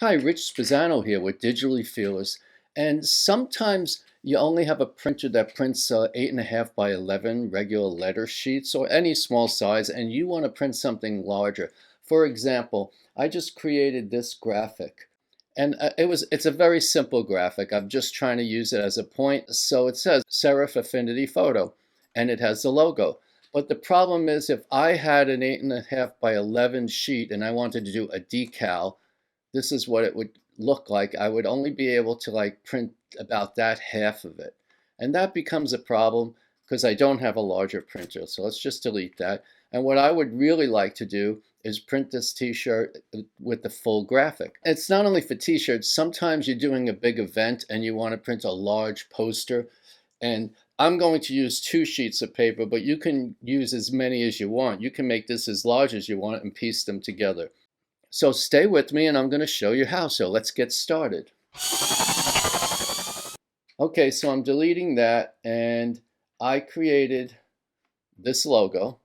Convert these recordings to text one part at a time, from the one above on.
Hi, Rich Spezzano here with Digitally Fearless. And sometimes you only have a printer that prints 8.5 by 11 regular letter sheets or any small size, and you want to print something larger. For example, I just created this graphic, and it's a very simple graphic. I'm just trying to use it as a point. So it says Serif Affinity Photo, and it has the logo. But the problem is, if I had an 8.5 by 11 sheet and I wanted to do a decal, this is what it would look like. I would only be able to like print about that half of it. And that becomes a problem because I don't have a larger printer. So let's just delete that. And what I would really like to do is print this t-shirt with the full graphic. It's not only for t-shirts. Sometimes you're doing a big event and you want to print a large poster. And I'm going to use 2 sheets of paper, but you can use as many as you want. You can make this as large as you want and piece them together. So stay with me and I'm going to show you how. So let's get started. Okay, so I'm deleting that and I created this logo.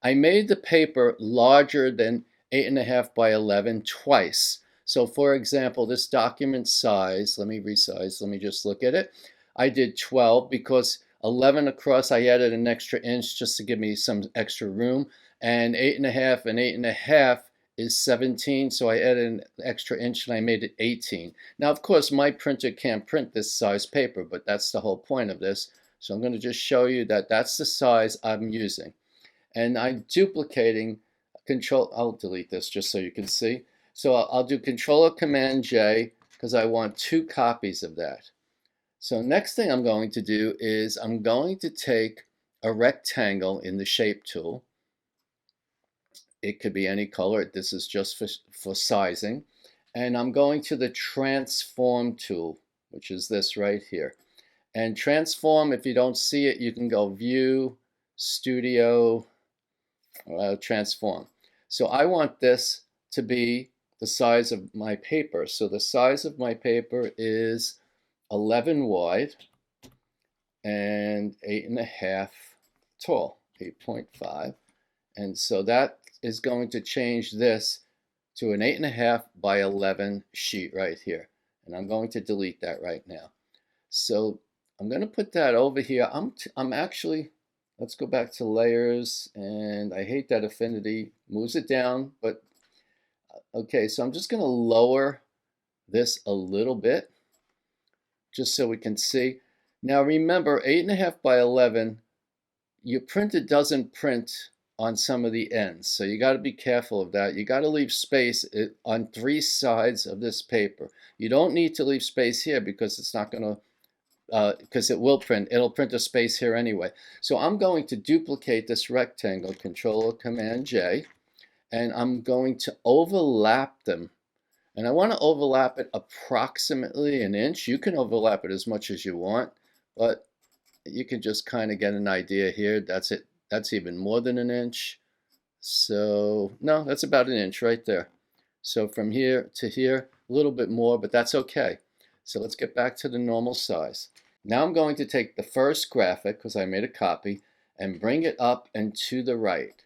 I made the paper larger than 8.5 by 11 twice. So for example, this document size, let me resize, let me just look at it. I did 12 because 11 across, I added an extra inch just to give me some extra room. And 8.5 and 8.5 is 17, so I added an extra inch and I made it 18. Now, of course, my printer can't print this size paper, but that's the whole point of this. So I'm going to just show you that that's the size I'm using. And I'm duplicating control. I'll delete this just so you can see. So I'll do Control or Command J because I want 2 copies of that. So next thing I'm going to do is I'm going to take a rectangle in the Shape tool. It could be any color. This is just for sizing. And I'm going to the Transform tool, which is this right here. And Transform, if you don't see it, you can go View, Studio, Transform. So I want this to be the size of my paper. So the size of my paper is 11 wide and 8.5 tall, 8.5. And so that is going to change this to an 8.5 by 11 sheet right here. And I'm going to delete that right now. So I'm going to put that over here. I'm actually, let's go back to layers, and I hate that Affinity moves it down, but okay, so I'm just going to lower this a little bit just so we can see. Now remember, 8.5 by 11, your printer doesn't print on some of the ends, so you got to be careful of that. You got to leave space on 3 sides of this paper. You don't need to leave space here because it's not going to because it'll print a space here anyway. So I'm going to duplicate this rectangle, Control or Command J, and I'm going to overlap them. And I want to overlap it approximately an inch. You can overlap it as much as you want, but you can just kind of get an idea here. That's it. That's even more than an inch. So no, that's about an inch right there. So from here to here, a little bit more, but that's okay. So let's get back to the normal size. Now I'm going to take the first graphic, because I made a copy, and bring it up and to the right.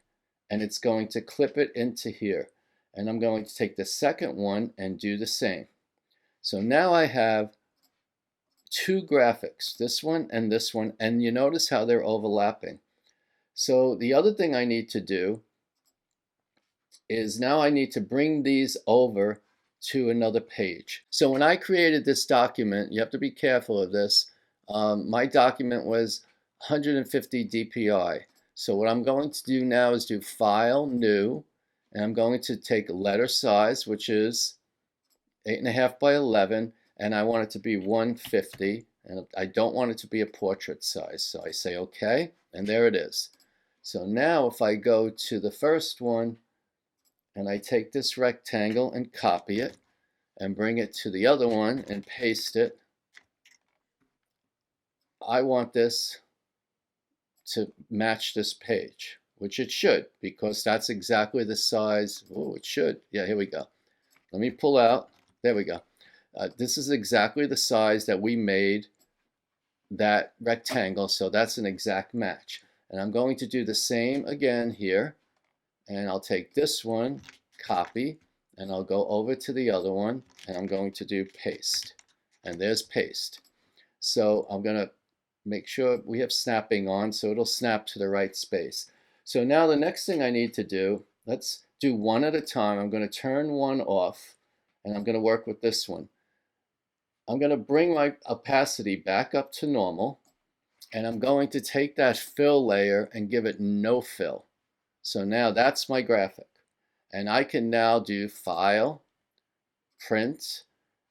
And it's going to clip it into here. And I'm going to take the second one and do the same. So now I have 2 graphics, this one, and you notice how they're overlapping. So the other thing I need to do is now I need to bring these over to another page. So when I created this document, you have to be careful of this. My document was 150 dpi. So what I'm going to do now is do File, New, and I'm going to take letter size, which is 8.5 by 11, and I want it to be 150, and I don't want it to be a portrait size. So I say OK, and there it is. So now if I go to the first one, and I take this rectangle and copy it and bring it to the other one and paste it, I want this to match this page, which it should, because that's exactly the size. Oh, it should. Yeah, here we go. Let me pull out. There we go. This is exactly the size that we made that rectangle, so that's an exact match. And I'm going to do the same again here, and I'll take this one, copy, and I'll go over to the other one, and I'm going to do paste. And there's paste. So I'm going to make sure we have snapping on so it'll snap to the right space. So now the next thing I need to do, let's do one at a time. I'm going to turn one off, and I'm going to work with this one. I'm going to bring my opacity back up to normal, and I'm going to take that fill layer and give it no fill. So now that's my graphic. And I can now do File, Print,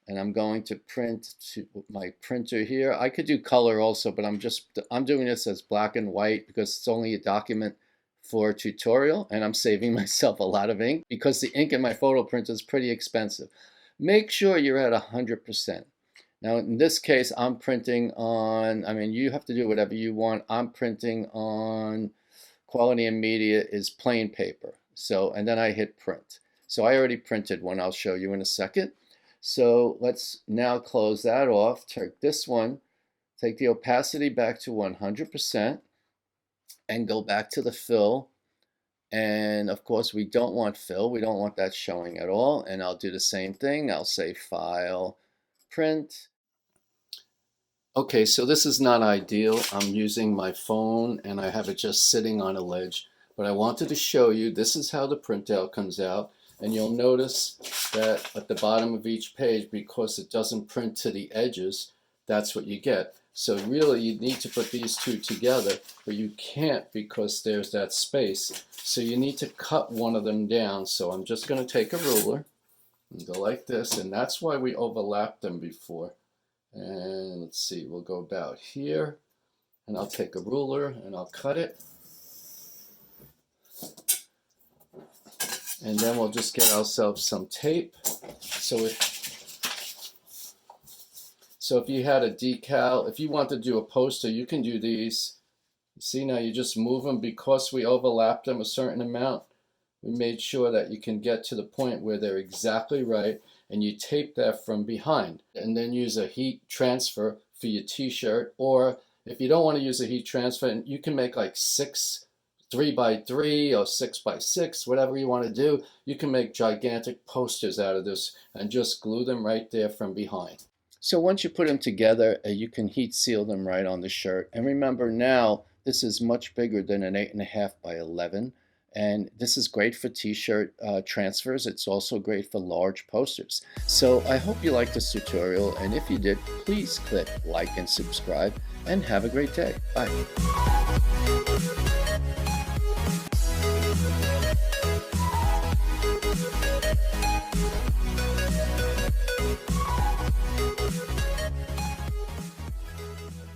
and I'm going to print to my printer here. I could do color also, but I'm doing this as black and white because it's only a document for a tutorial, and I'm saving myself a lot of ink because the ink in my photo printer is pretty expensive. Make sure you're at 100%. Now in this case, I'm printing on, I mean, you have to do whatever you want. I'm printing on quality and media is plain paper. So, and then I hit print. So I already printed one. I'll show you in a second. So let's now close that off. Take this one, take the opacity back to 100%, and go back to the fill. And of course, we don't want fill. We don't want that showing at all. And I'll do the same thing. I'll say File, Print. Okay, so this is not ideal. I'm using my phone and I have it just sitting on a ledge. But I wanted to show you this is how the printout comes out. And you'll notice that at the bottom of each page, because it doesn't print to the edges, that's what you get. So really you need to put these two together, but you can't because there's that space. So you need to cut one of them down. So I'm just going to take a ruler and go like this, and that's why we overlapped them before. And let's see, we'll go about here, and I'll take a ruler and I'll cut it. And then we'll just get ourselves some tape. So if you had a decal, if you want to do a poster, you can do these. See, now you just move them because we overlapped them a certain amount. We made sure that you can get to the point where they're exactly right, and you tape that from behind, and then use a heat transfer for your t-shirt. Or if you don't want to use a heat transfer, you can make like 3x3 or 6x6, whatever you want to do. You can make gigantic posters out of this and just glue them right there from behind. So once you put them together, you can heat seal them right on the shirt. And remember, now this is much bigger than an 8.5 by 11. And this is great for t-shirt transfers. It's also great for large posters. So I hope you liked this tutorial, and if you did, please click like and subscribe, and have a great day. Bye.